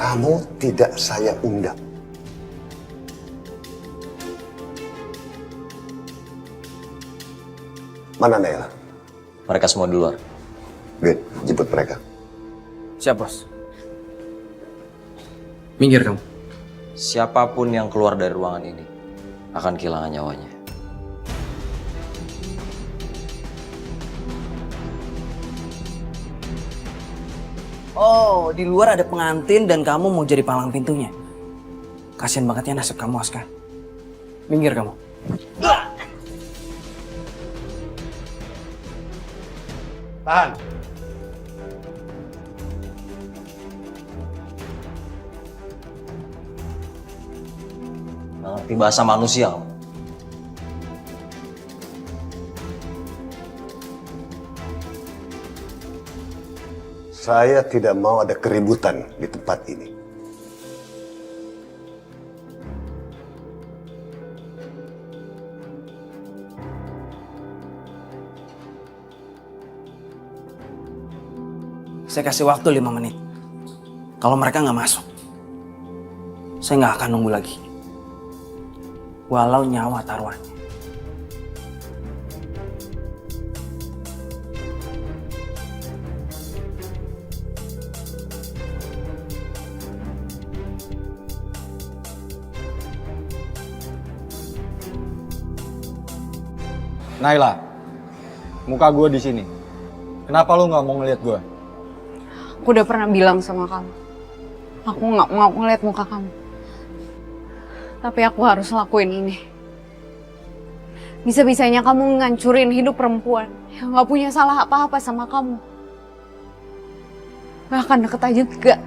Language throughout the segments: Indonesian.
Kamu tidak saya undang. Mana Naila? Mereka semua di luar. Wait, jemput mereka. Siap, Bos. Minggir kamu. Siapapun yang keluar dari ruangan ini akan kehilangan nyawanya. Oh, di luar ada pengantin dan kamu mau jadi palang pintunya. Kasian banget ya nasib kamu, Aska. Minggir kamu. Tahan. Nggak ngerti bahasa manusia kamu. Saya tidak mau ada keributan di tempat ini. Saya kasih waktu 5 menit. Kalau mereka nggak masuk, saya nggak akan nunggu lagi. Walau nyawa taruhannya. Naila, muka gue di sini. Kenapa lu nggak mau ngeliat gue? Aku udah pernah bilang sama kamu, aku nggak mau ngeliat muka kamu. Tapi aku harus lakuin ini. Bisa-bisanya kamu ngancurin hidup perempuan yang nggak punya salah apa-apa sama kamu. Bahkan deket aja enggak.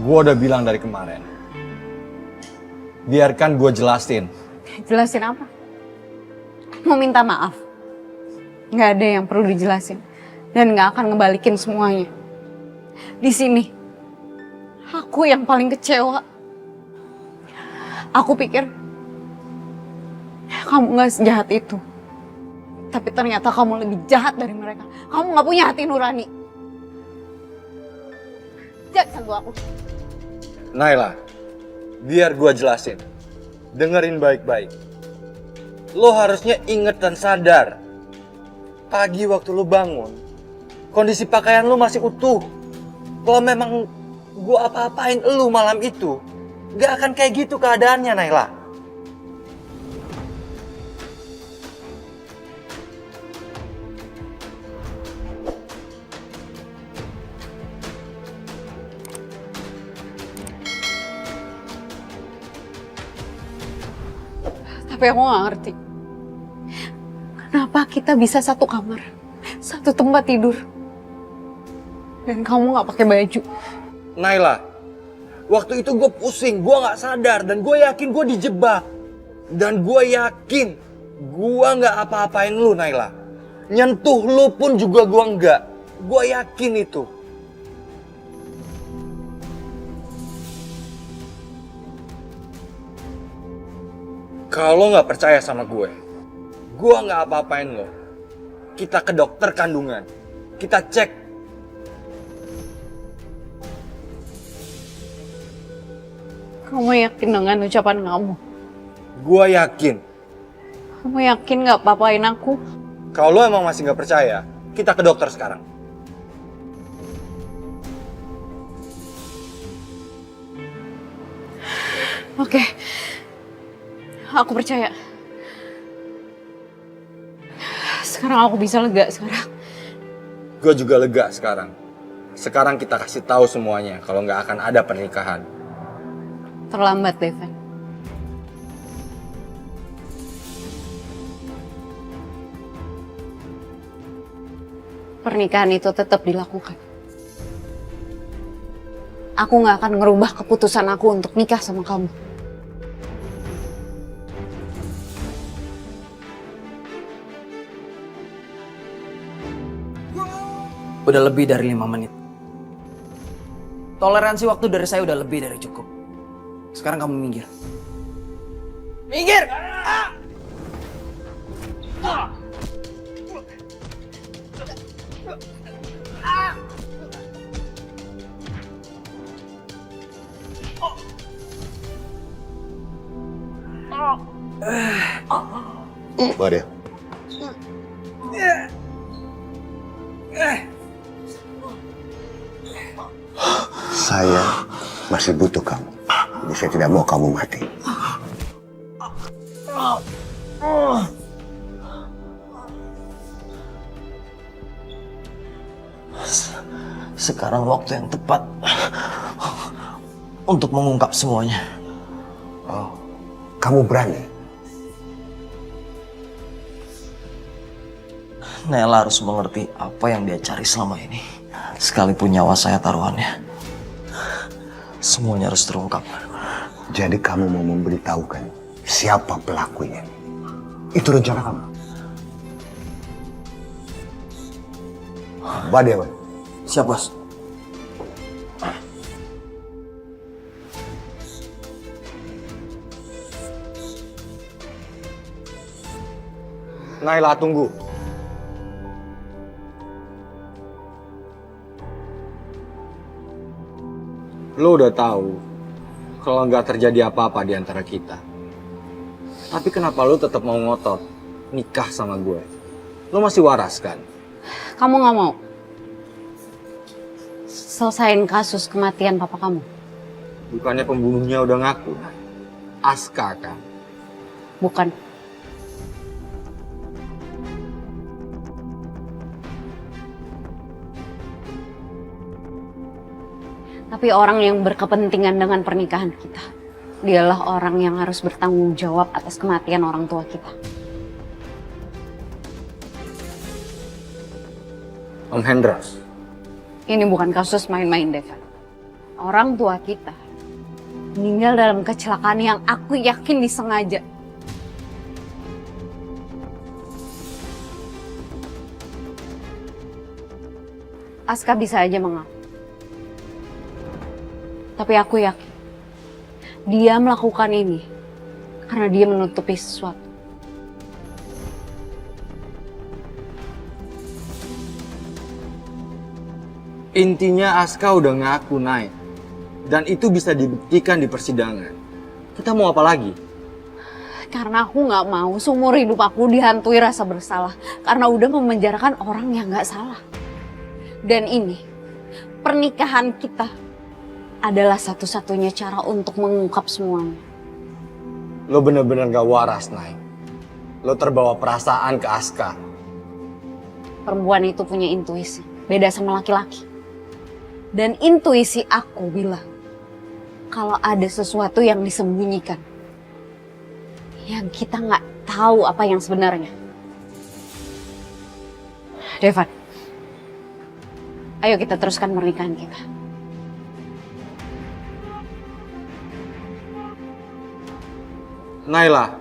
Gue udah bilang dari kemarin. Biarkan gue jelasin. Jelasin apa? Mau minta maaf? Nggak ada yang perlu dijelasin. Dan nggak akan ngebalikin semuanya. Di sini, aku yang paling kecewa. Aku pikir, kamu nggak sejahat itu. Tapi ternyata kamu lebih jahat dari mereka. Kamu nggak punya hati nurani. Jangan sentuh aku. Naila, biar gue jelasin. Dengerin baik-baik. Lo harusnya inget dan sadar. Pagi waktu lo bangun, kondisi pakaian lo masih utuh. Kalau memang gue apa-apain lo malam itu, gak akan kayak gitu keadaannya, Naila. Tapi aku gak ngerti. Kenapa kita bisa satu kamar, satu tempat tidur, dan kamu gak pakai baju? Naila, waktu itu gue pusing, gue gak sadar, dan gue yakin gue dijebak. Dan gue yakin gue gak apa-apain lu, Naila. Nyentuh lu pun juga gue enggak. Gue yakin itu. Kalau nggak percaya sama gue nggak apa-apain lo. Kita ke dokter kandungan, kita cek. Kamu yakin dengan ucapan kamu? Gue yakin. Kamu yakin gak apa-apain aku? Kalau lo emang masih nggak percaya, kita ke dokter sekarang. Oke. Aku percaya. Sekarang aku bisa lega sekarang. Gue juga lega sekarang. Sekarang kita kasih tahu semuanya kalau nggak akan ada pernikahan. Terlambat, Devin. Pernikahan itu tetap dilakukan. Aku nggak akan ngerubah keputusan aku untuk nikah sama kamu. Udah lebih dari 5 menit. Toleransi waktu dari saya udah lebih dari cukup. Sekarang kamu minggir. Minggir! Bawa dia. Saya masih butuh kamu. Jadi saya tidak mau kamu mati. Sekarang waktu yang tepat untuk mengungkap semuanya. Oh, kamu berani? Nela harus mengerti apa yang dia cari selama ini. Sekalipun nyawa saya taruhannya. Semuanya harus terungkap. Jadi kamu mau memberitahukan siapa pelakunya? Itu rencana kamu? Bawa dia, Wan. Siap, Bos. Naila, tunggu. Lo udah tahu kalau nggak terjadi apa-apa di antara kita. Tapi kenapa lo tetap mau ngotot nikah sama gue? Lo masih waras kan? Kamu nggak mau selesain kasus kematian papa kamu? Bukannya pembunuhnya udah ngaku? Aska kan? Bukan. Tapi orang yang berkepentingan dengan pernikahan kita, dialah orang yang harus bertanggung jawab atas kematian orang tua kita. Om Hendra. Ini bukan kasus main-main, Devan. Orang tua kita meninggal dalam kecelakaan yang aku yakin disengaja. Aska bisa aja mengaku. Tapi aku yakin dia melakukan ini karena dia menutupi sesuatu. Intinya Aska udah ngaku, Nay. Dan itu bisa dibuktikan di persidangan. Kita mau apa lagi? Karena aku nggak mau seumur hidup aku dihantui rasa bersalah karena udah memenjarakan orang yang nggak salah. Dan ini pernikahan kita adalah satu-satunya cara untuk mengungkap semuanya. Lo bener-bener gak waras, Nay. Lo terbawa perasaan ke Aska. Perempuan itu punya intuisi, beda sama laki-laki. Dan intuisi aku bilang, kalau ada sesuatu yang disembunyikan, yang kita nggak tahu apa yang sebenarnya. Devan, ayo kita teruskan pernikahan kita. Naila,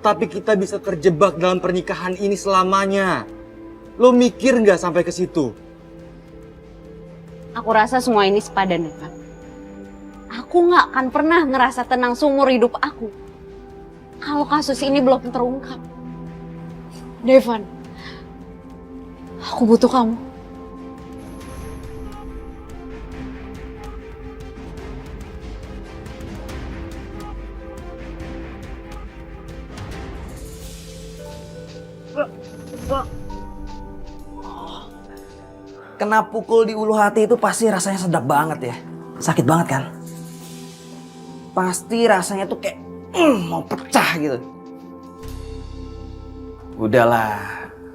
tapi kita bisa terjebak dalam pernikahan ini selamanya. Lo mikir nggak sampai ke situ? Aku rasa semua ini sepadan, Devan. Aku nggak akan pernah ngerasa tenang seumur hidup aku kalau kasus ini belum terungkap. Devan, aku butuh kamu. Kena pukul di ulu hati itu pasti rasanya sedap banget ya. Sakit banget kan? Pasti rasanya tuh kayak mau pecah gitu. Udahlah,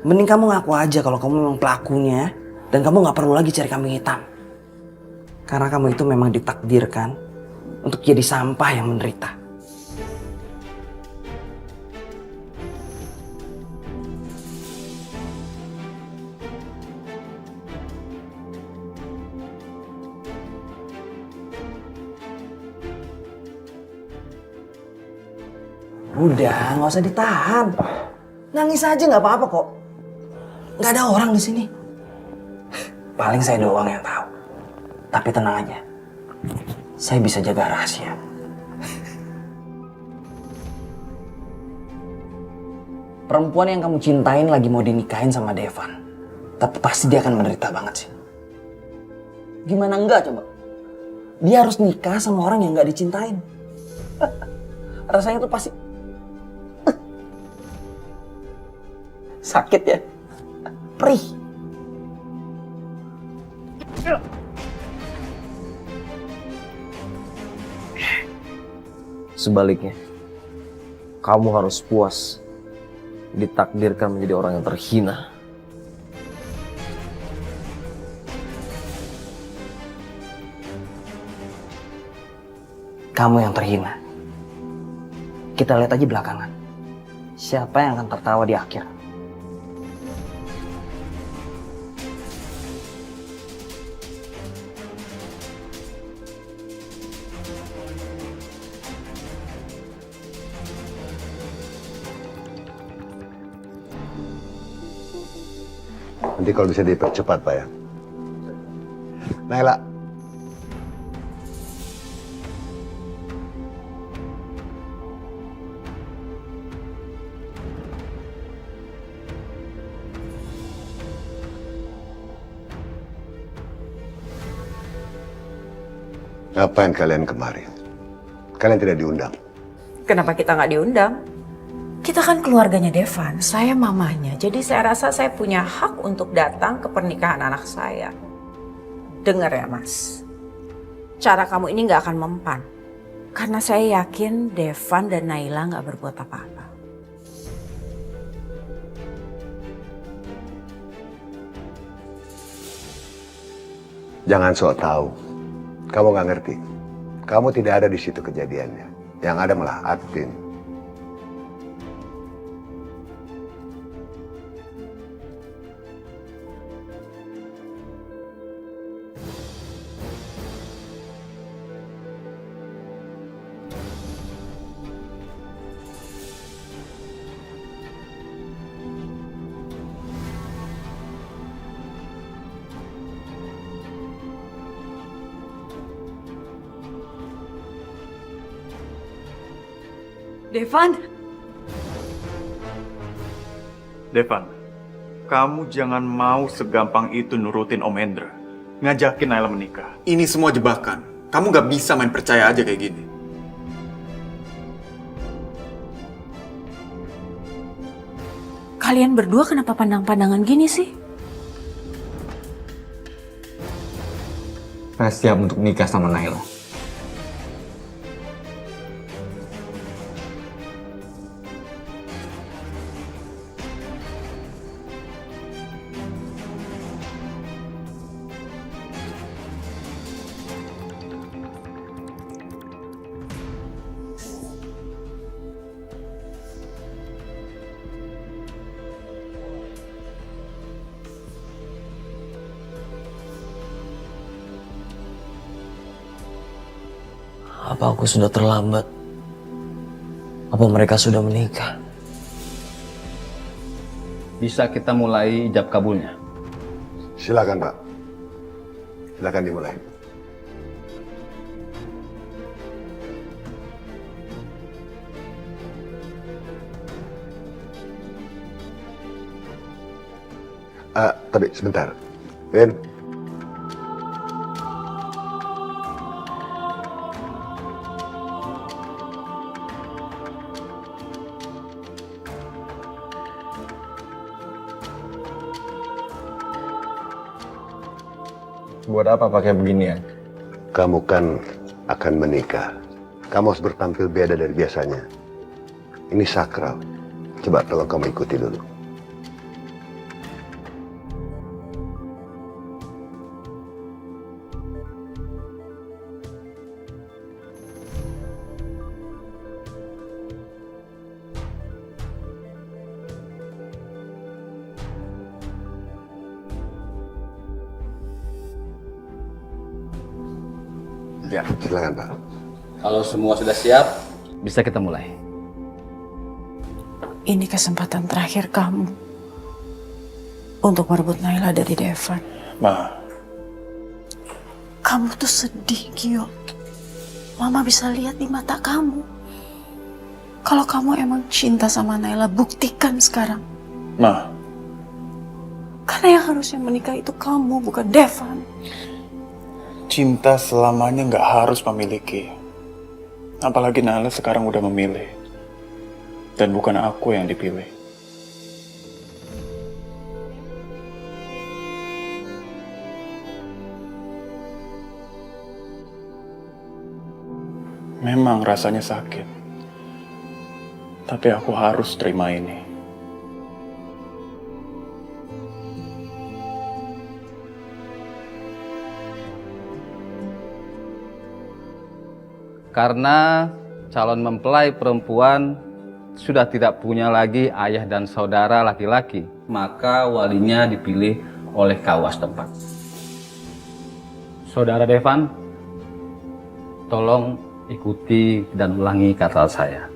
mending kamu ngaku aja kalau kamu memang pelakunya dan kamu nggak perlu lagi cari kambing hitam. Karena kamu itu memang ditakdirkan untuk jadi sampah yang menderita. Udah, nggak usah ditahan. Nangis aja nggak apa-apa kok. Nggak ada orang di sini. Paling saya doang yang tahu. Tapi tenang aja, saya bisa jaga rahasia. Perempuan yang kamu cintain lagi mau dinikahin sama Devan. Tapi pasti dia akan menderita banget sih. Gimana enggak coba? Dia harus nikah sama orang yang gak dicintain. Rasanya tuh pasti sakit ya. Perih. Sebaliknya, kamu harus puas ditakdirkan menjadi orang yang terhina. Kamu yang terhina. Kita lihat aja belakangan. Siapa yang akan tertawa di akhir? Nanti kalau bisa dipercepat, Pak ya. Naila. Ngapain kalian kemari? Kalian tidak diundang. Kenapa kita nggak diundang? Kita kan keluarganya Devan, saya mamanya. Jadi saya rasa saya punya hak untuk datang ke pernikahan anak saya. Dengar ya Mas, cara kamu ini nggak akan mempan. Karena saya yakin Devan dan Naila nggak berbuat apa-apa. Jangan sok tahu. Kamu nggak ngerti. Kamu tidak ada di situ kejadiannya. Yang ada malah Advin. Devan, Devan, kamu jangan mau segampang itu nurutin Om Hendra. Ngajakin Naila menikah. Ini semua jebakan. Kamu gak bisa main percaya aja kayak gini. Kalian berdua kenapa pandang-pandangan gini sih? Saya siap untuk nikah sama Naila. Apa aku sudah terlambat? Apa mereka sudah menikah? Bisa kita mulai ijab kabulnya. Silakan, Pak. Silakan dimulai. Tapi sebentar. Ben. Buat apa pakai beginian? Kamu kan akan menikah. Kamu harus bertampil beda dari biasanya. Ini sakral. Coba tolong kamu ikuti dulu. Ya. Silakan, Pak. Kalau semua sudah siap, bisa kita mulai. Ini kesempatan terakhir kamu untuk merebut Naila dari Devan. Ma, Kamu tuh sedih, Gio. Mama bisa lihat di mata kamu. Kalau kamu emang cinta sama Naila, buktikan sekarang. Ma, Karena yang harusnya menikah itu kamu, bukan Devan. Cinta selamanya nggak harus memiliki. Apalagi Naila sekarang udah memilih. Dan bukan aku yang dipilih. Memang rasanya sakit. Tapi aku harus terima ini. Karena calon mempelai perempuan sudah tidak punya lagi ayah dan saudara laki-laki, maka walinya dipilih oleh KUA setempat. Saudara Devan, tolong ikuti dan ulangi kata saya.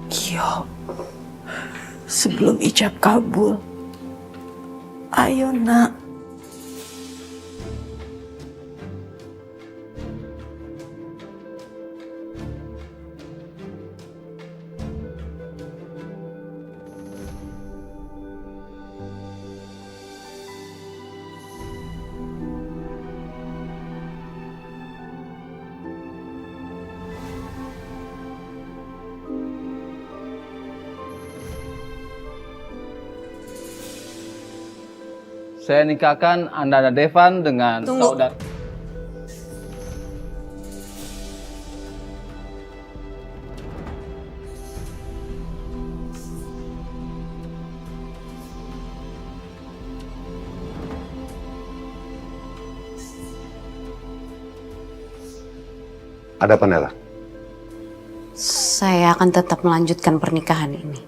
Gio, sebelum ijab kabul, ayo nak. Saya nikahkan Anda dan Devan dengan saudara. Ada apa, Nela? Saya akan tetap melanjutkan pernikahan ini.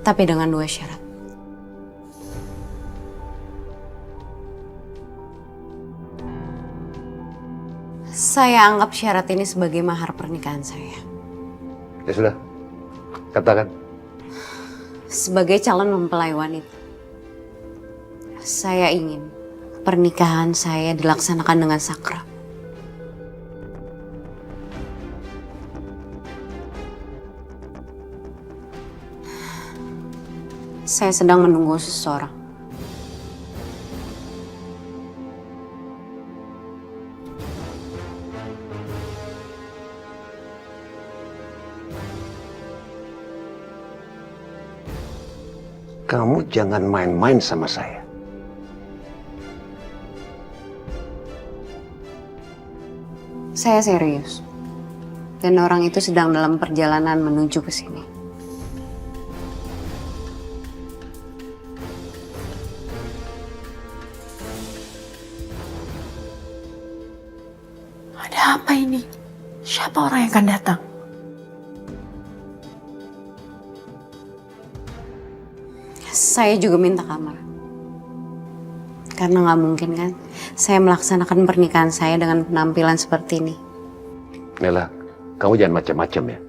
Tapi dengan 2 syarat. Saya anggap syarat ini sebagai mahar pernikahan saya. Ya sudah, katakan. Sebagai calon mempelai wanita, saya ingin pernikahan saya dilaksanakan dengan sakral. Saya sedang menunggu seseorang. Kamu jangan main-main sama saya. Saya serius. Dan orang itu sedang dalam perjalanan menuju ke sini. Ada apa ini? Siapa orang yang akan datang? Saya juga minta kamar. Karena nggak mungkin kan, saya melaksanakan pernikahan saya dengan penampilan seperti ini. Nela, kamu jangan macam-macam ya.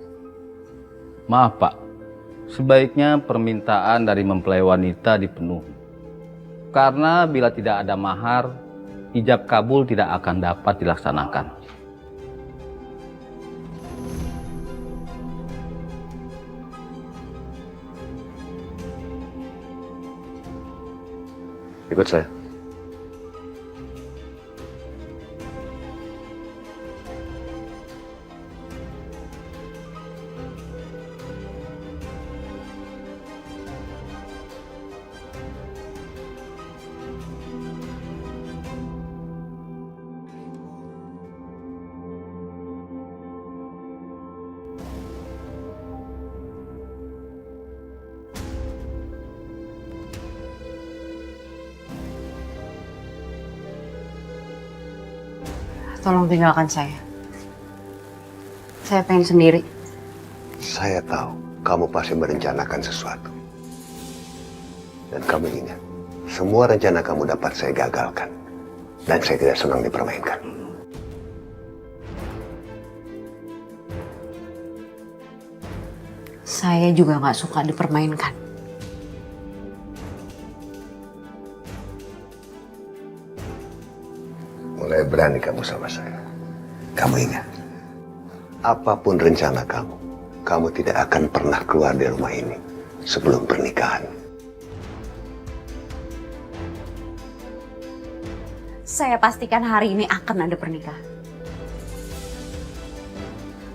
Maaf Pak, sebaiknya permintaan dari mempelai wanita dipenuhi. Karena bila tidak ada mahar, ijab kabul tidak akan dapat dilaksanakan. Ikut saya. Tolong tinggalkan saya. Saya pengen sendiri. Saya tahu kamu pasti merencanakan sesuatu. Dan kamu ingat, semua rencana kamu dapat saya gagalkan. Dan saya tidak senang dipermainkan. Saya juga nggak suka dipermainkan. kamu sama saya. Kamu ingat, apapun rencana kamu, kamu tidak akan pernah keluar dari rumah ini sebelum pernikahan. Saya pastikan hari ini akan ada pernikahan.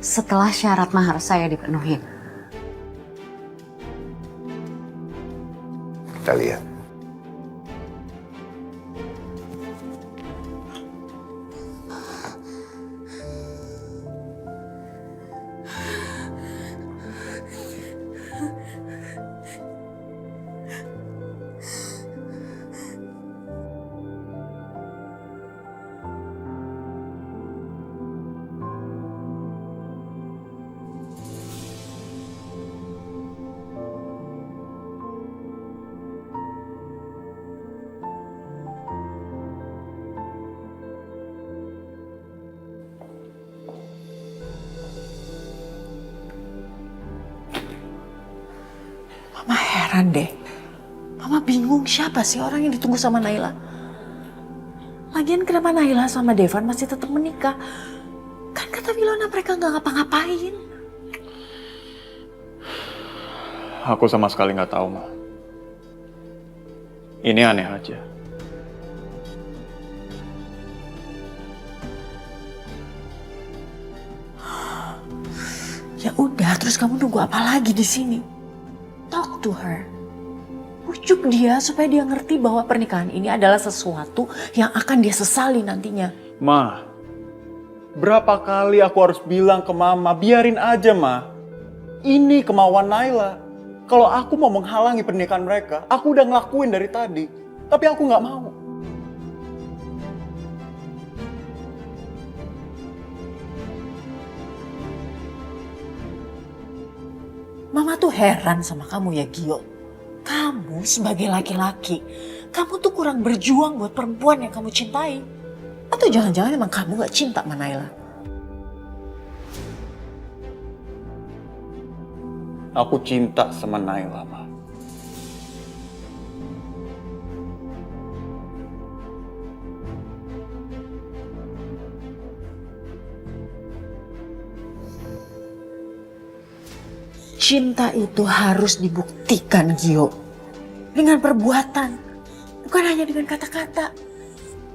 Setelah syarat mahar saya dipenuhi. Kita lihat. Mama heran deh. Mama bingung siapa sih orang yang ditunggu sama Naila. Lagian kenapa Naila sama Devan masih tetap menikah? Kan kata Wilona mereka nggak ngapa-ngapain. Aku sama sekali nggak tahu, Ma. Ini aneh aja. Ya udah, terus kamu nunggu apa lagi di sini? Talk to her. Bujuk dia supaya dia ngerti bahwa pernikahan ini adalah sesuatu yang akan dia sesali nantinya. Ma, berapa kali aku harus bilang ke Mama, biarin aja, Ma. Ini kemauan Naila. Kalau aku mau menghalangi pernikahan mereka, aku udah ngelakuin dari tadi. Tapi aku nggak mau. Mama tuh heran sama kamu ya, Gio. Kamu sebagai laki-laki, kamu tuh kurang berjuang buat perempuan yang kamu cintai. Atau jangan-jangan emang kamu gak cinta sama Naila? Aku cinta sama Naila, Ma. Cinta itu harus dibuktikan, Gio. Dengan perbuatan, bukan hanya dengan kata-kata.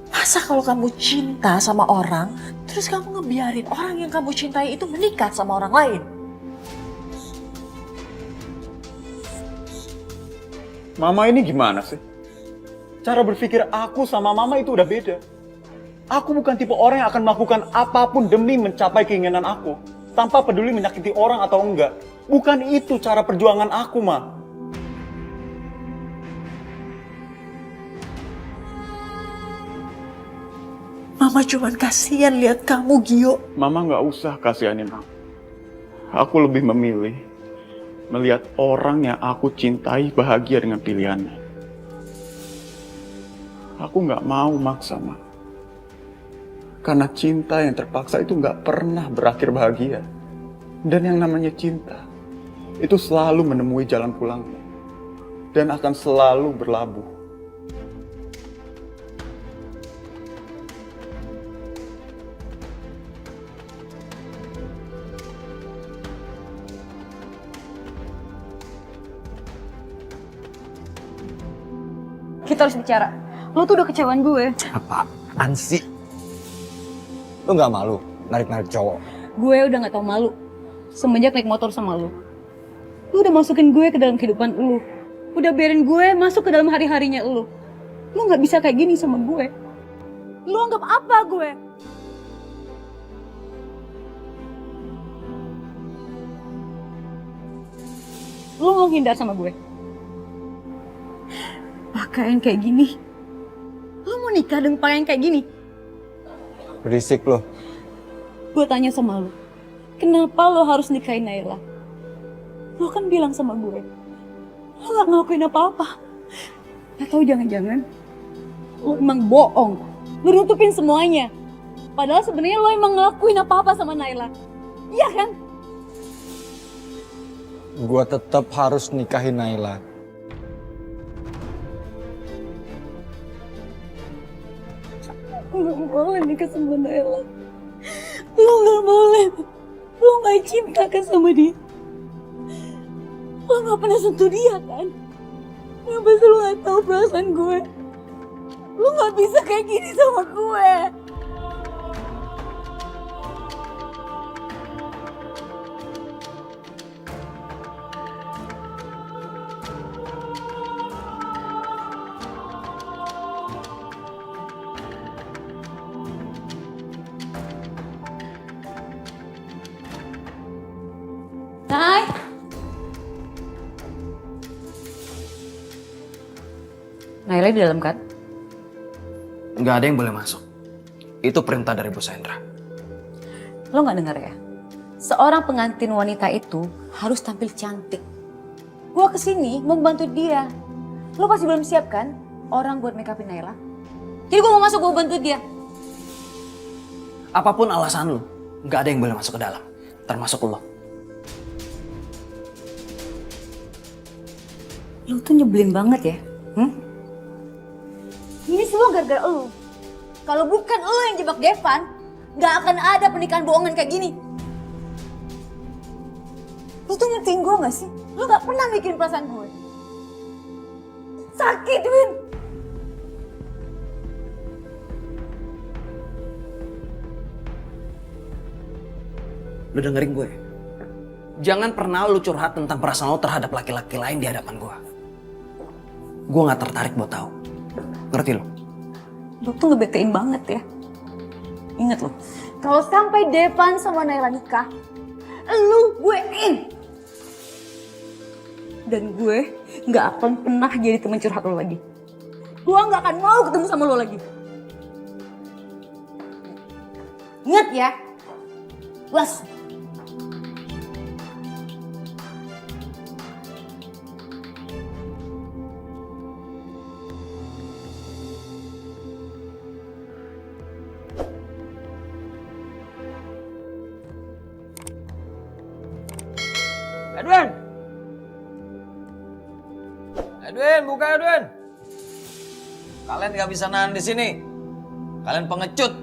Masa kalau kamu cinta sama orang, terus kamu ngebiarin orang yang kamu cintai itu menikah sama orang lain? Mama ini gimana sih? Cara berpikir aku sama Mama itu udah beda. Aku bukan tipe orang yang akan melakukan apapun demi mencapai keinginan aku. Tanpa peduli menyakiti orang atau enggak. Bukan itu cara perjuangan aku, Ma. Mama cuman kasihan lihat kamu, Gio. Mama nggak usah kasihanin aku. Aku lebih memilih melihat orang yang aku cintai bahagia dengan pilihannya. Aku nggak mau maksa, Ma. Karena cinta yang terpaksa itu nggak pernah berakhir bahagia. Dan yang namanya cinta, itu selalu menemui jalan pulangnya. Dan akan selalu berlabuh. Kita harus bicara. Lo tuh udah kecewaan gue. Apaan sih? Lu gak malu narik-narik cowok? Gue udah gak tau malu. Semenjak naik motor sama lo. Lu udah masukin gue ke dalam kehidupan lu. Udah biarin gue masuk ke dalam hari-harinya lu. Lu gak bisa kayak gini sama gue. Lu anggap apa gue? Lu mau hindar sama gue? Pakaian kayak gini. Lu mau nikah dengan pakaian kayak gini? Berisik lo. Gue tanya sama lu. Kenapa lo harus nikahin Naila? Lo kan bilang sama gue, lo gak ngelakuin apa-apa. Atau jangan-jangan lo emang bohong. Lo nutupin semuanya. Padahal sebenarnya lo emang ngelakuin apa-apa sama Naila. Iya kan? Gua tetap harus nikahin Naila. Nggak boleh nikah sama Naila. Lo nggak boleh. Lo nggak cinta kan sama dia. Lo nggak pernah sentuh dia kan. Kenapa sih lo nggak tahu perasaan gue? Lo nggak bisa kayak gini sama gue. Nay. Naila di dalam kan? Nggak ada yang boleh masuk. Itu perintah dari Bos Hendra. Lo nggak dengar ya? Seorang pengantin wanita itu harus tampil cantik. Gua kesini mau bantu dia. Lo pasti belum siap kan? Orang buat make upin Naila. Jadi gua mau masuk, gua bantu dia. Apapun alasan lo, nggak ada yang boleh masuk ke dalam. Termasuk lo. Lo tuh nyebelin banget ya. Ini semua gara-gara lo. Kalau bukan lo yang jebak Devan, nggak akan ada pernikahan bohongan kayak gini. Lo tuh ngertiin gue gak sih? Lo gak pernah mikirin perasaan gue. Sakit, Win. Lo dengerin gue. Jangan pernah lo curhat tentang perasaan lo terhadap laki-laki lain di hadapan gue. Gue gak tertarik buat tahu. Ngerti lo? Lo tuh ngebetain banget ya. Ingat lo, kalau sampai Devan sama Naila nikah, lu gue in. Dan gue gak akan pernah jadi teman curhat lo lagi. Gue gak akan mau ketemu sama lo lagi. Ingat ya. Was. Edwin! Edwin, buka Edwin! Kalian gak bisa nahan di sini. Kalian pengecut.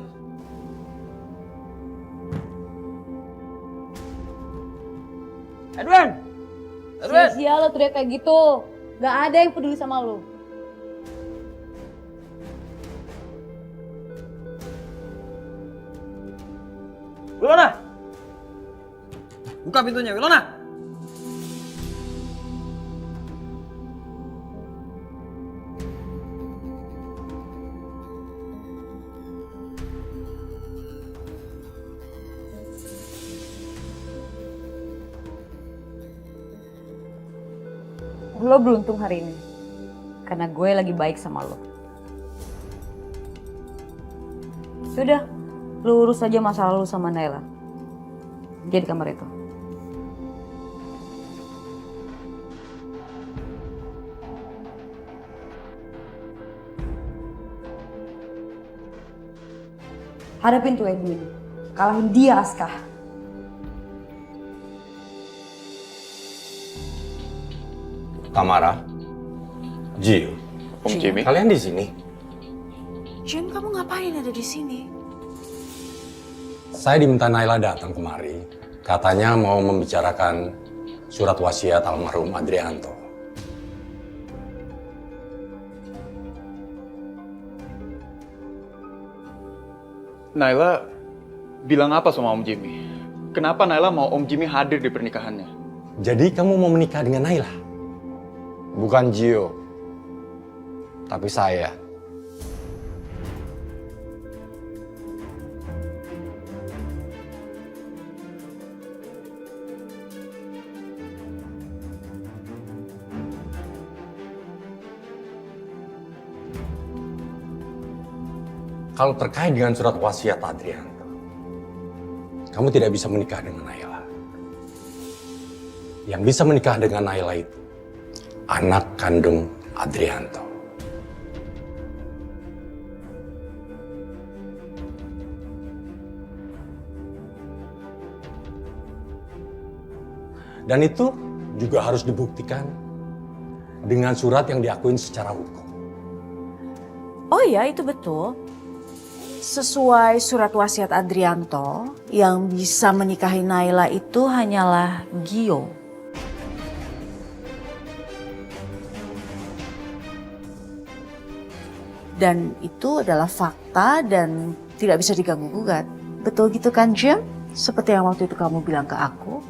Edwin! Edwin! Sia-sia lo teriak kayak gitu. Gak ada yang peduli sama lo. Wilona! Buka pintunya, Wilona! Lo beruntung hari ini. Karena gue lagi baik sama lo. Sudah, lo urus aja masalah lo sama Naila. Dia di kamar itu. Hadapin tuh Edwin. Kalahin dia, Aska. Tamara, Jill, Om Jimmy. kalian di sini? Jim, kamu ngapain ada di sini? Saya diminta Naila datang kemari. Katanya mau membicarakan surat wasiat almarhum Adrianto. Naila bilang apa sama Om Jimmy? Kenapa Naila mau Om Jimmy hadir di pernikahannya? Jadi kamu mau menikah dengan Naila? Bukan Gio, tapi saya. Kalau terkait dengan surat wasiat Adrianto, kamu tidak bisa menikah dengan Naila. Yang bisa menikah dengan Naila itu anak kandung Adrianto. Dan itu juga harus dibuktikan dengan surat yang diakuin secara hukum. Oh ya, itu betul. Sesuai surat wasiat Adrianto, yang bisa menikahi Naila itu hanyalah Gio. Dan itu adalah fakta dan tidak bisa diganggu-gugat. Betul gitu kan, Jim? Seperti yang waktu itu kamu bilang ke aku.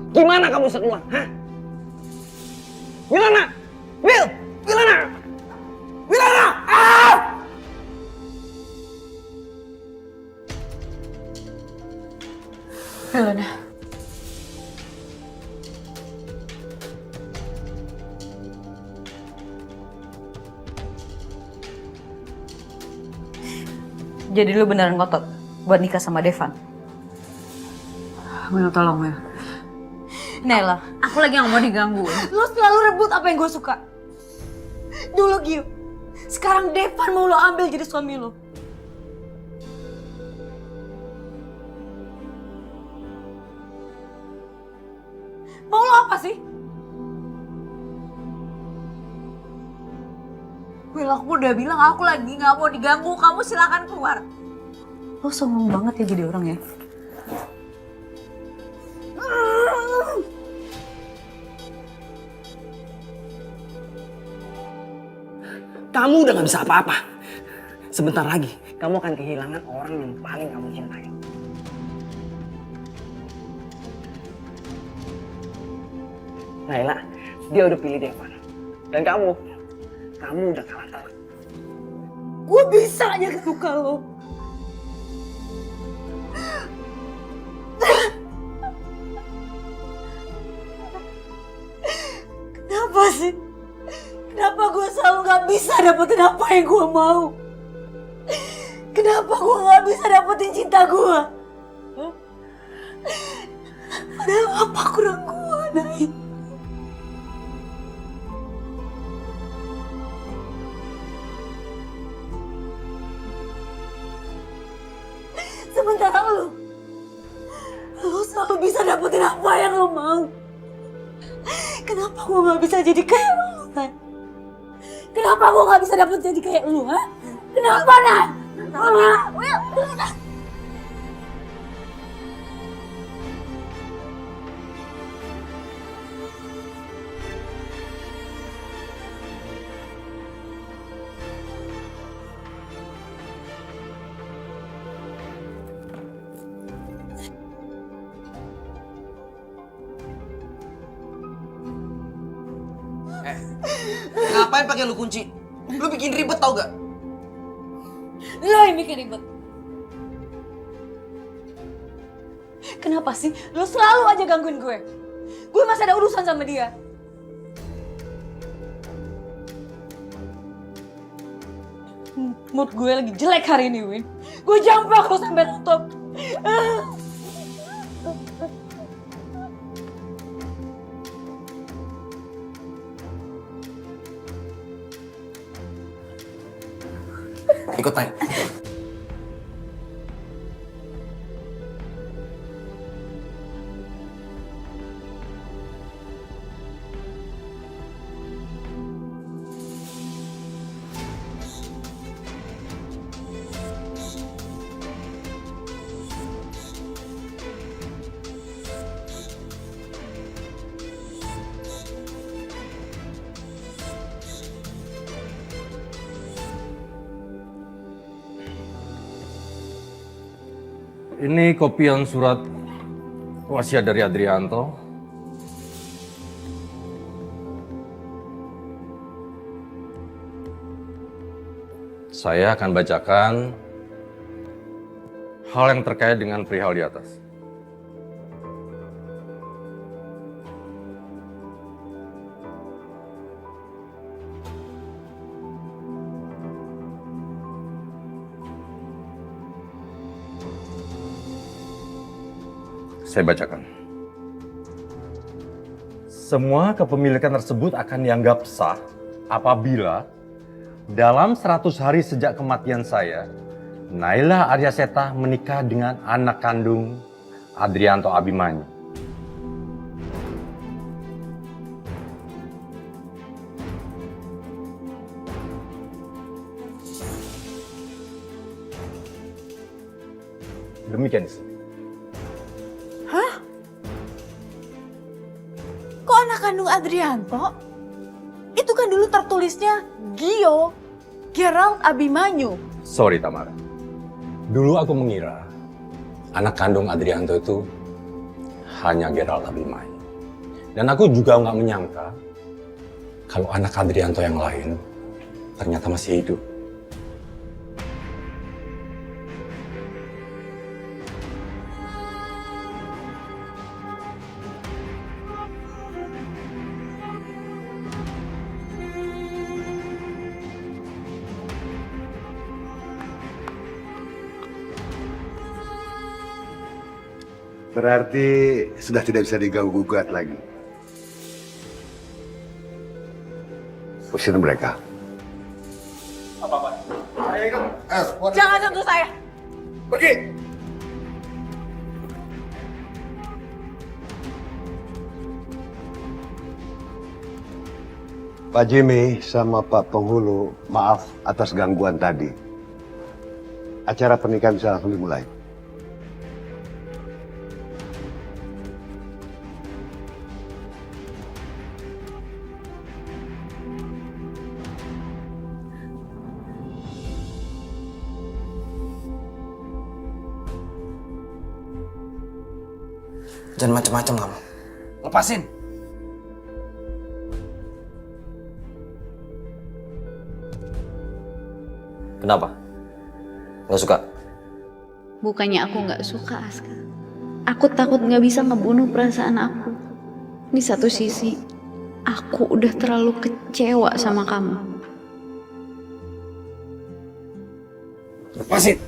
Gimana kamu bisa keluar? Hah? Wilana! Will! Wilana! Wilana! Ah! Wilana. Jadi lu beneran ngotot buat nikah sama Devan? Will, tolong Will. Nela, aku lagi gak mau diganggu. Lu selalu rebut apa yang gue suka. Dulu Gio, sekarang Devan mau lo ambil jadi suami lo. Mau lo apa sih? Will, aku udah bilang aku lagi gak mau diganggu. Kamu silakan keluar. Lo sombong banget ya jadi orang ya. Kamu udah gak bisa apa-apa. Sebentar lagi, kamu akan kehilangan orang yang paling kamu cintai. Naila, dia udah pilih Devan. Dan kamu udah kalah telak. Gue bisa aja suka lo. Kenapa sih? Kenapa gue selalu gak bisa dapetin apa yang gue mau? Kenapa gue gak bisa dapetin cinta gue? Padahal apa kurang gue, Nay? Sementara lu selalu bisa dapetin apa yang lu mau. Kenapa gue gak bisa jadi kayak lu, Nay? Kenapa gue gak bisa dapet jadi kayak lu, ha? Kenapa, Nay? Will. Ngapain pakai lu kunci? Lu bikin ribet tau gak? Lo yang bikin ribet. Kenapa sih? Lo selalu aja gangguin gue. Gue masih ada urusan sama dia. Mood gue lagi jelek hari ini, Win. Gue jambak lo sampai nutup. Ikut naik. Ini kopian surat wasiat dari Adrianto. Saya akan bacakan hal yang terkait dengan perihal di atas. Saya bacakan. Semua kepemilikan tersebut akan dianggap sah apabila Dalam 100 hari sejak kematian saya, Naila Aryaseta menikah dengan anak kandung Adrianto Abimanyu. Demikian istri. Hah? Kok anak kandung Adrianto? Itu kan dulu tertulisnya Gio Gerald Abimanyu. Sorry Tamara. Dulu aku mengira anak kandung Adrianto itu hanya Gerald Abimanyu. Dan aku juga nggak menyangka kalau anak Adrianto yang lain ternyata masih hidup. Berarti sudah tidak bisa diganggu-gugat lagi. Usir mereka. Jangan sentuh saya. Pergi! Pak Jimmy sama Pak Penghulu, maaf atas gangguan tadi. Acara pernikahan bisa langsung dimulai. Jangan macam-macam kamu. Lepasin. Kenapa? Nggak suka? Bukannya aku nggak suka, Aska. Aku takut nggak bisa ngebunuh perasaan aku. Di satu sisi, aku udah terlalu kecewa sama kamu. Lepasin.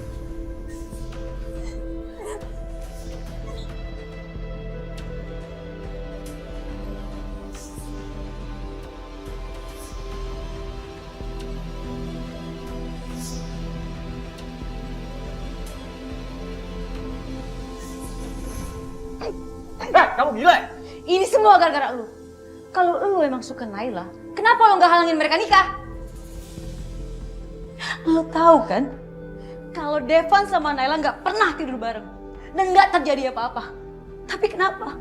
Kamu gila ya? Ini semua gara-gara lu. Kalau lu emang suka Naila, kenapa lu nggak halangin mereka nikah? Lu tahu kan, kalau Devan sama Naila nggak pernah tidur bareng dan nggak terjadi apa-apa. Tapi kenapa?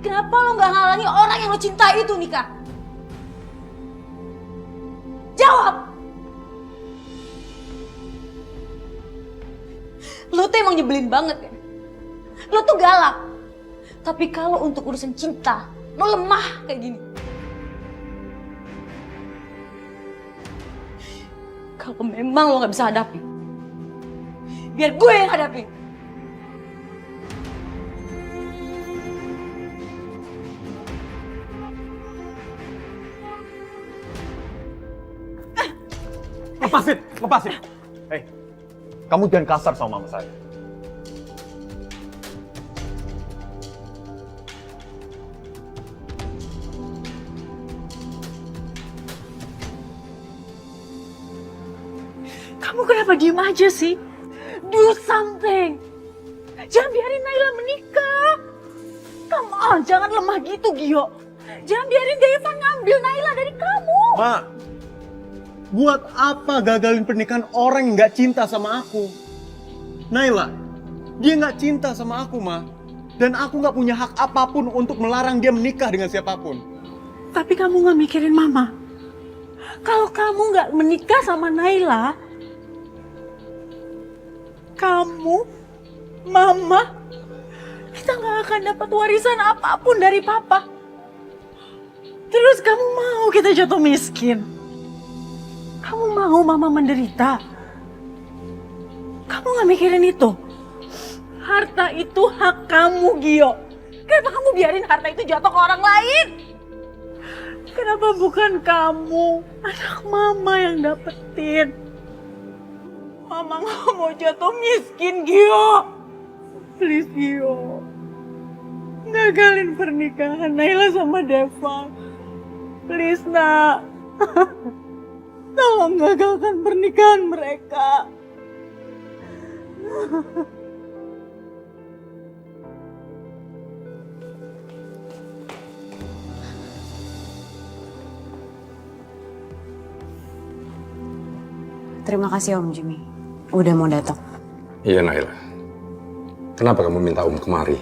Kenapa lu nggak halangi orang yang lu cintai itu nikah? Jawab! Lu tuh emang nyebelin banget ya. Lu tuh galak. Tapi kalau untuk urusan cinta, lo lemah kayak gini. Kalau memang lo gak bisa hadapi, biar gue yang hadapi. Lepasin, lepasin. Hei, kamu jangan kasar sama mama saya. Kamu kenapa diem aja sih? Do something. Jangan biarin Naila menikah. Come on, jangan lemah gitu, Gio. Jangan biarin Devan ngambil Naila dari kamu. Ma, buat apa gagalin pernikahan orang yang gak cinta sama aku? Naila, dia gak cinta sama aku, Ma. Dan aku gak punya hak apapun untuk melarang dia menikah dengan siapapun. Tapi kamu gak mikirin Mama. Kalau kamu gak menikah sama Naila, kamu, Mama, kita gak akan dapat warisan apapun dari Papa. Terus kamu mau kita jatuh miskin? Kamu mau Mama menderita? Kamu gak mikirin itu? Harta itu hak kamu, Gio. Kenapa kamu biarin harta itu jatuh ke orang lain? Kenapa bukan kamu, anak Mama yang dapetin? Mama gak mau jatuh miskin, Gio. Please, Gio. Gagalin pernikahan Naila sama Devan. Please, nak. Tolong gagalkan pernikahan mereka. Terima kasih Om Jimmy, udah mau datang. Iya Naila. Kenapa kamu minta Om kemari?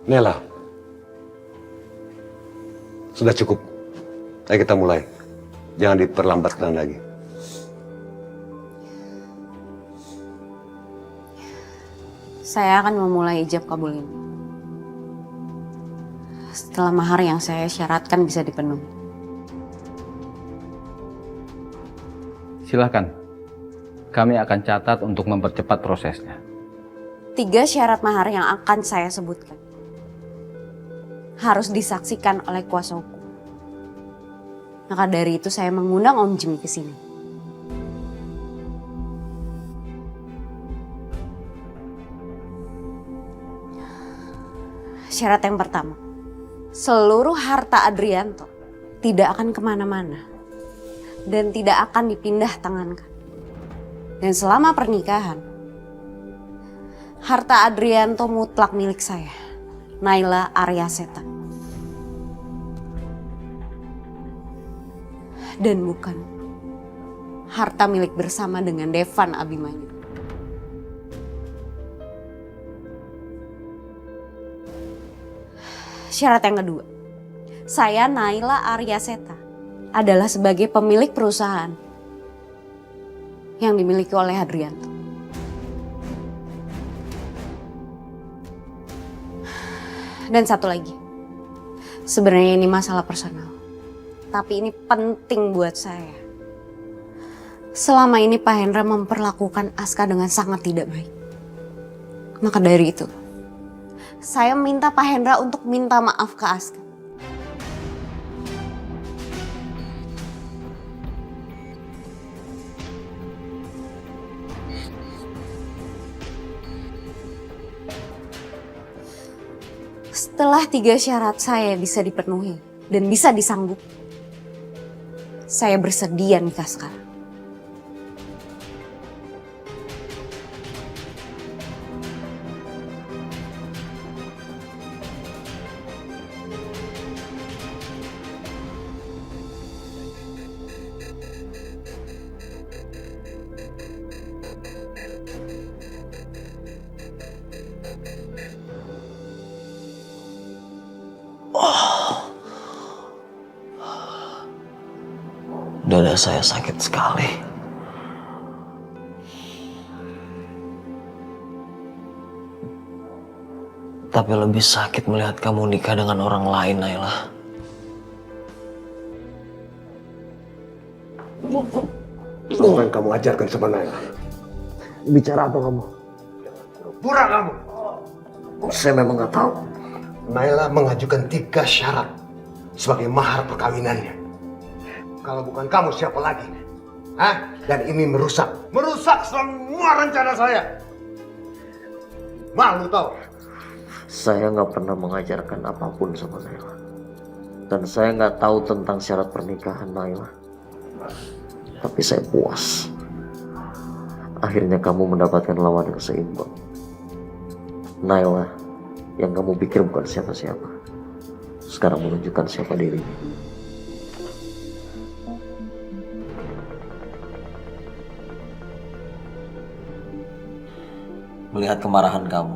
Nela, sudah cukup. Ayo kita mulai. Jangan diperlambatkan lagi. Saya akan memulai ijab kabul ini. Setelah mahar yang saya syaratkan bisa dipenuhi. Silahkan. Kami akan catat untuk mempercepat prosesnya. 3 syarat mahar yang akan saya sebutkan harus disaksikan oleh kuasa hukum. Maka dari itu saya mengundang Om Jimmy ke sini. Syarat yang pertama, seluruh harta Adrianto tidak akan kemana-mana dan tidak akan dipindah tangankan. Dan selama pernikahan, harta Adrianto mutlak milik saya, Naila Aryaseta. Dan bukan harta milik bersama dengan Devan Abimanyu. Syarat yang kedua, saya Naila Aryaseta adalah sebagai pemilik perusahaan yang dimiliki oleh Adrianto. Dan satu lagi, sebenarnya ini masalah personal, tapi ini penting buat saya. Selama ini Pak Hendra memperlakukan Aska dengan sangat tidak baik. Maka dari itu, saya minta Pak Hendra untuk minta maaf ke Aska. Setelah 3 syarat saya bisa dipenuhi dan bisa disanggup, saya bersedia nikah sekarang. Dada saya sakit sekali. Tapi lebih sakit melihat kamu nikah dengan orang lain, Naila. Apa yang kamu ajarkan sama Naila? Bicara apa kamu? Pura kamu! Saya memang nggak tahu. Naila mengajukan 3 syarat sebagai mahar perkawinannya. Kalau bukan kamu siapa lagi? Hah? Dan ini merusak semua rencana saya. Malu tau? Saya nggak pernah mengajarkan apapun sama Naila. Dan saya nggak tahu tentang syarat pernikahan Naila. Tapi saya puas. Akhirnya kamu mendapatkan lawan yang seimbang. Naila, yang kamu pikir bukan siapa-siapa, sekarang menunjukkan siapa dirinya. Melihat kemarahan kamu,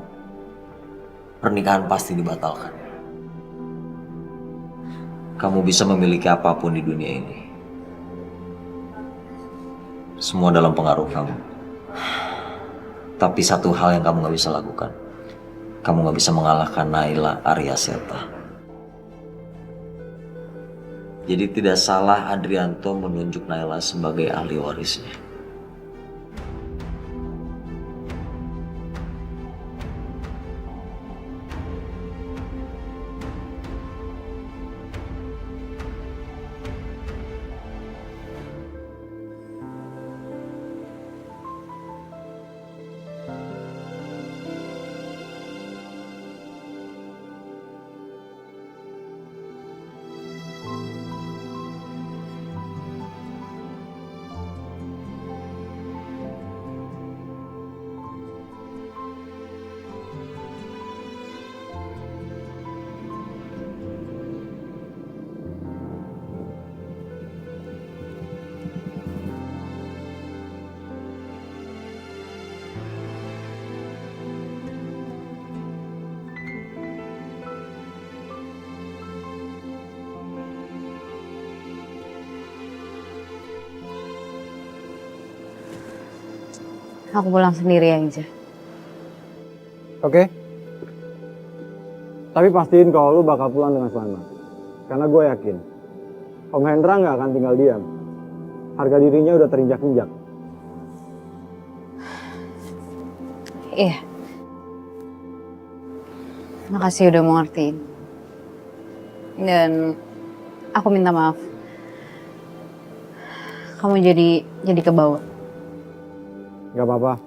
pernikahan pasti dibatalkan. Kamu bisa memiliki apapun di dunia ini. Semua dalam pengaruh kamu. Tapi satu hal yang kamu gak bisa lakukan. Kamu gak bisa mengalahkan Naila Aryaseta. Jadi tidak salah Adrianto menunjuk Naila sebagai ahli warisnya. Aku pulang sendiri aja. Oke. Tapi pastiin kalau lu bakal pulang dengan selamat. Karena gue yakin, Om Hendra nggak akan tinggal diam. Harga dirinya udah terinjak-injak. Iya. Makasih udah mau ngertiin. Dan aku minta maaf. Kamu jadi kebawa. Gak apa-apa.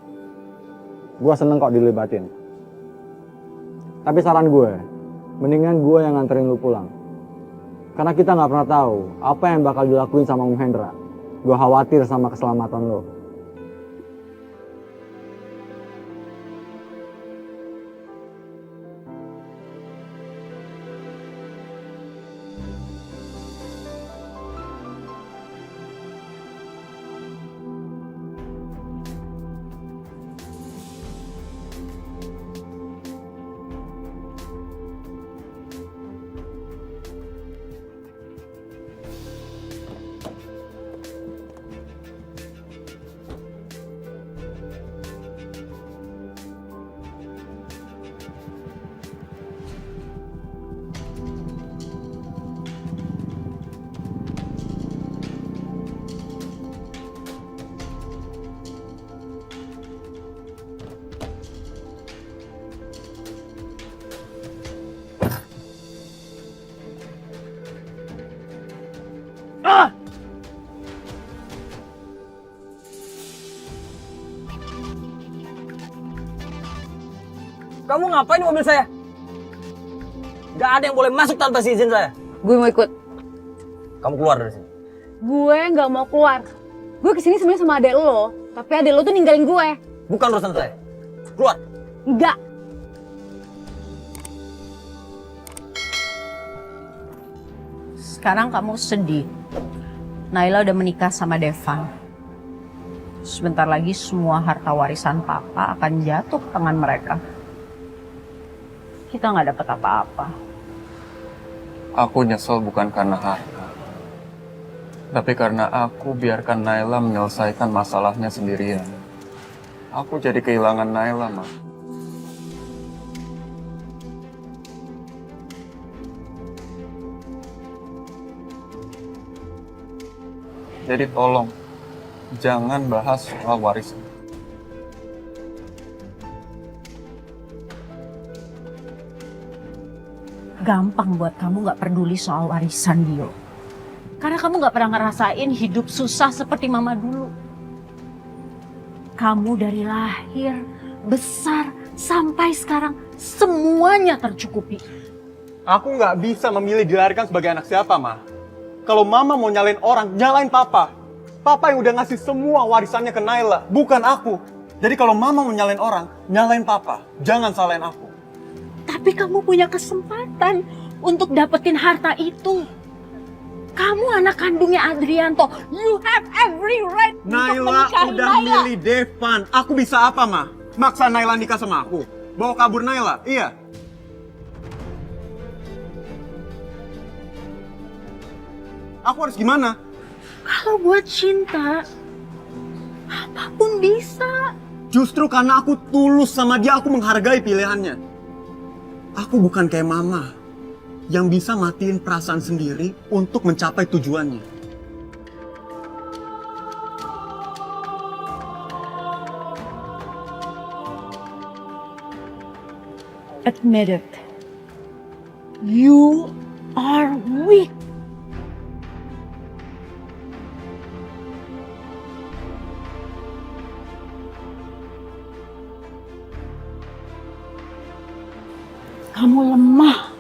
Gue seneng kok dilibatin. Tapi saran gue, mendingan gue yang nganterin lu pulang. Karena kita nggak pernah tahu apa yang bakal dilakuin sama Om Hendra. Gue khawatir sama keselamatan lo. Kamu ngapain di mobil saya? Gak ada yang boleh masuk tanpa izin saya. Gue mau ikut. Kamu keluar dari sini. Gue nggak mau keluar. Gue kesini sebenarnya sama adek lo, tapi adek lo tuh ninggalin gue. Bukan urusan saya. Keluar. Enggak. Sekarang kamu sedih. Naila udah menikah sama Devan. Sebentar lagi semua harta warisan papa akan jatuh ke tangan mereka. Kita nggak dapat apa-apa. Aku nyesel bukan karena harta, tapi karena aku biarkan Naila menyelesaikan masalahnya sendirian. Aku jadi kehilangan Naila, Ma. Jadi tolong, jangan bahas soal warisan. Gampang buat kamu nggak peduli soal warisan, Dio. Karena kamu nggak pernah ngerasain hidup susah seperti mama dulu. Kamu dari lahir, besar, sampai sekarang semuanya tercukupi. Aku nggak bisa memilih dilahirkan sebagai anak siapa, Ma. Kalau Mama mau nyalain orang, nyalain Papa. Papa yang udah ngasih semua warisannya ke Naila, bukan aku. Jadi kalau Mama mau nyalain orang, nyalain Papa. Jangan salahin aku. Tapi kamu punya kesempatan untuk dapetin harta itu. Kamu anak kandungnya Adrianto. You have every right untuk Naila menikahi udah Naila. milih Devan. Aku bisa apa, Ma? Maksa Naila nikah sama aku? Bawa kabur Naila? Iya. Aku harus gimana? Kalau buat cinta, apapun bisa. Justru karena aku tulus sama dia, aku menghargai pilihannya. Aku bukan kayak Mama yang bisa matiin perasaan sendiri untuk mencapai tujuannya. Admit it. You are weak. Kamu lemah.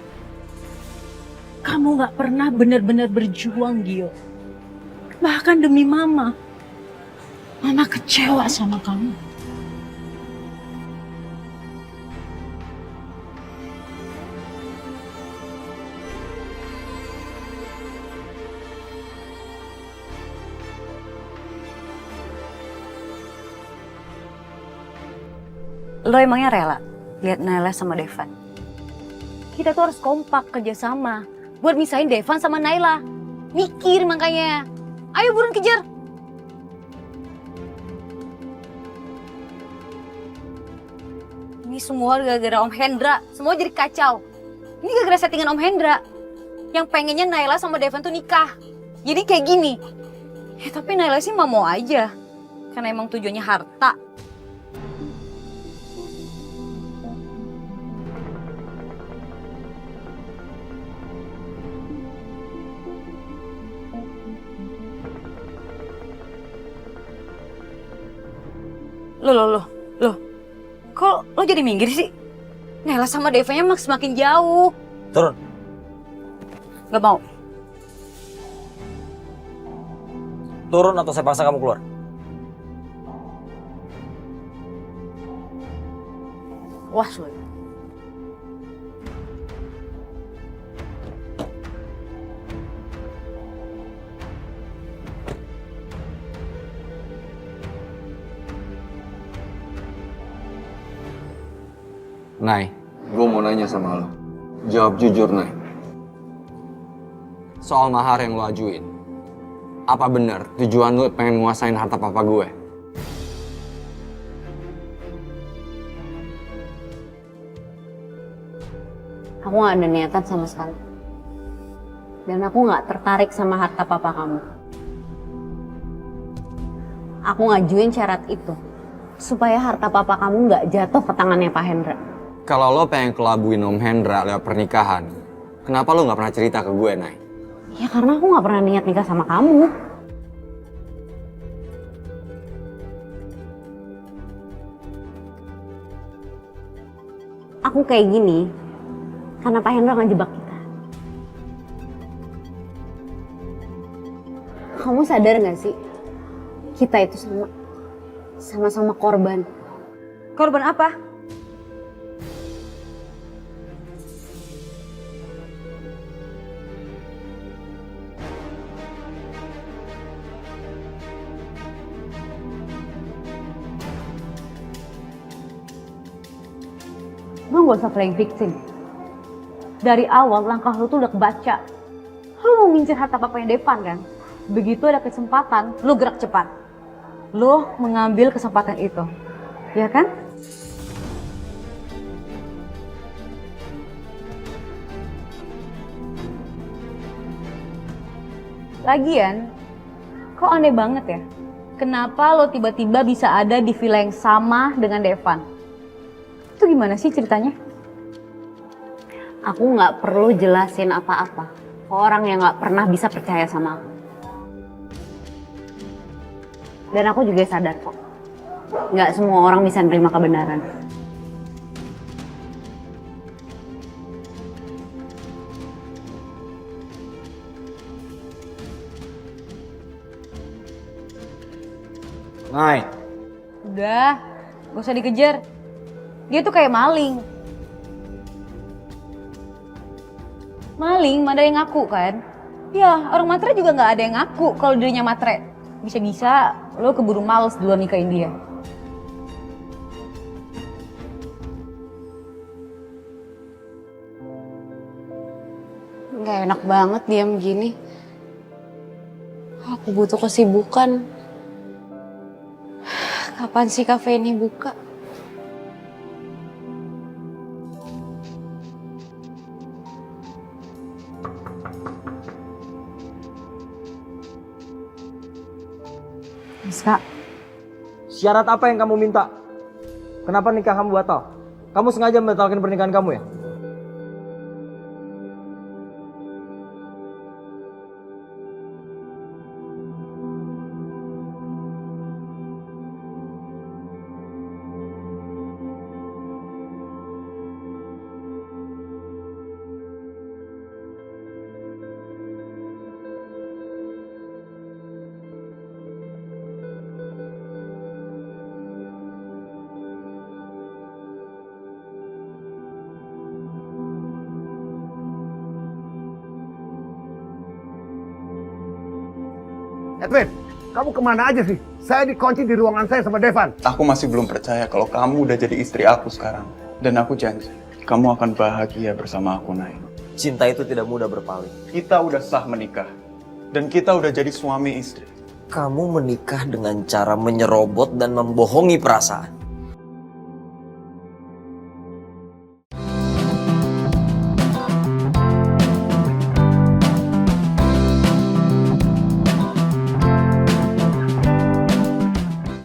Kamu gak pernah benar-benar berjuang, Gio. Bahkan demi Mama. Mama kecewa sama kamu. Lo emangnya rela lihat Naila sama Devan? Kita tuh harus kompak kerjasama buat misahin Devan sama Naila. Mikir makanya. Ayo buruan kejar. Ini semua gara-gara Om Hendra. Semua jadi kacau. Ini gara-gara settingan Om Hendra. Yang pengennya Naila sama Devan tuh nikah. Jadi kayak gini. Ya tapi Naila sih mau aja. Karena emang tujuannya harta. Loh. Kok lo jadi minggir sih? Naila sama Devanya semakin jauh. Turun. Gak mau. Turun atau saya paksa kamu keluar. Wah, lo. Nay, gue mau nanya sama lo. Jawab jujur, Nay. Soal mahar yang lo ajuin. Apa benar tujuan lo pengen nguasain harta papa gue? Aku gak ada niatan sama sekali. Dan aku gak tertarik sama harta papa kamu. Aku ngajuin syarat itu. Supaya harta papa kamu gak jatuh ke tangannya Pak Hendra. Kalau lo pengen kelabuin Om Hendra lewat pernikahan, kenapa lo gak pernah cerita ke gue, Nay? Ya karena aku gak pernah niat nikah sama kamu. Aku kayak gini karena Pak Hendra ngejebak kita. Kamu sadar gak sih? Kita itu sama-sama korban. Korban apa? Lo gak usah playing victim. Dari awal langkah lo tuh udah kebaca. Lo mau ngincer harta papanya Devan kan? Begitu ada kesempatan, lo gerak cepat. Lo mengambil kesempatan itu. Ya kan? Lagian, kok aneh banget ya? Kenapa lo tiba-tiba bisa ada di villa yang sama dengan Devan? Itu gimana sih ceritanya? Aku nggak perlu jelasin apa-apa ke orang yang nggak pernah bisa percaya sama aku. Dan aku juga sadar kok, nggak semua orang bisa nerima kebenaran. Nay. Udah, gak usah dikejar. Dia tuh kayak maling. Maling, mana ada yang ngaku kan? Ya, orang matre juga nggak ada yang ngaku kalau dirinya matre. Bisa-bisa lo keburu males duluan nikahin dia. Nggak enak banget diam gini. Aku butuh kesibukan. Kapan sih kafe ini buka? Miska. Syarat apa yang kamu minta? Kenapa nikah kamu batal? Kamu sengaja membatalkan pernikahan kamu ya? Edwin, kamu kemana aja sih? Saya dikunci di ruangan saya sama Devan. Aku masih belum percaya kalau kamu udah jadi istri aku sekarang. Dan aku janji, kamu akan bahagia bersama aku, Nay. Cinta itu tidak mudah berpaling. Kita udah sah menikah. Dan kita udah jadi suami istri. Kamu menikah dengan cara menyerobot dan membohongi perasaan.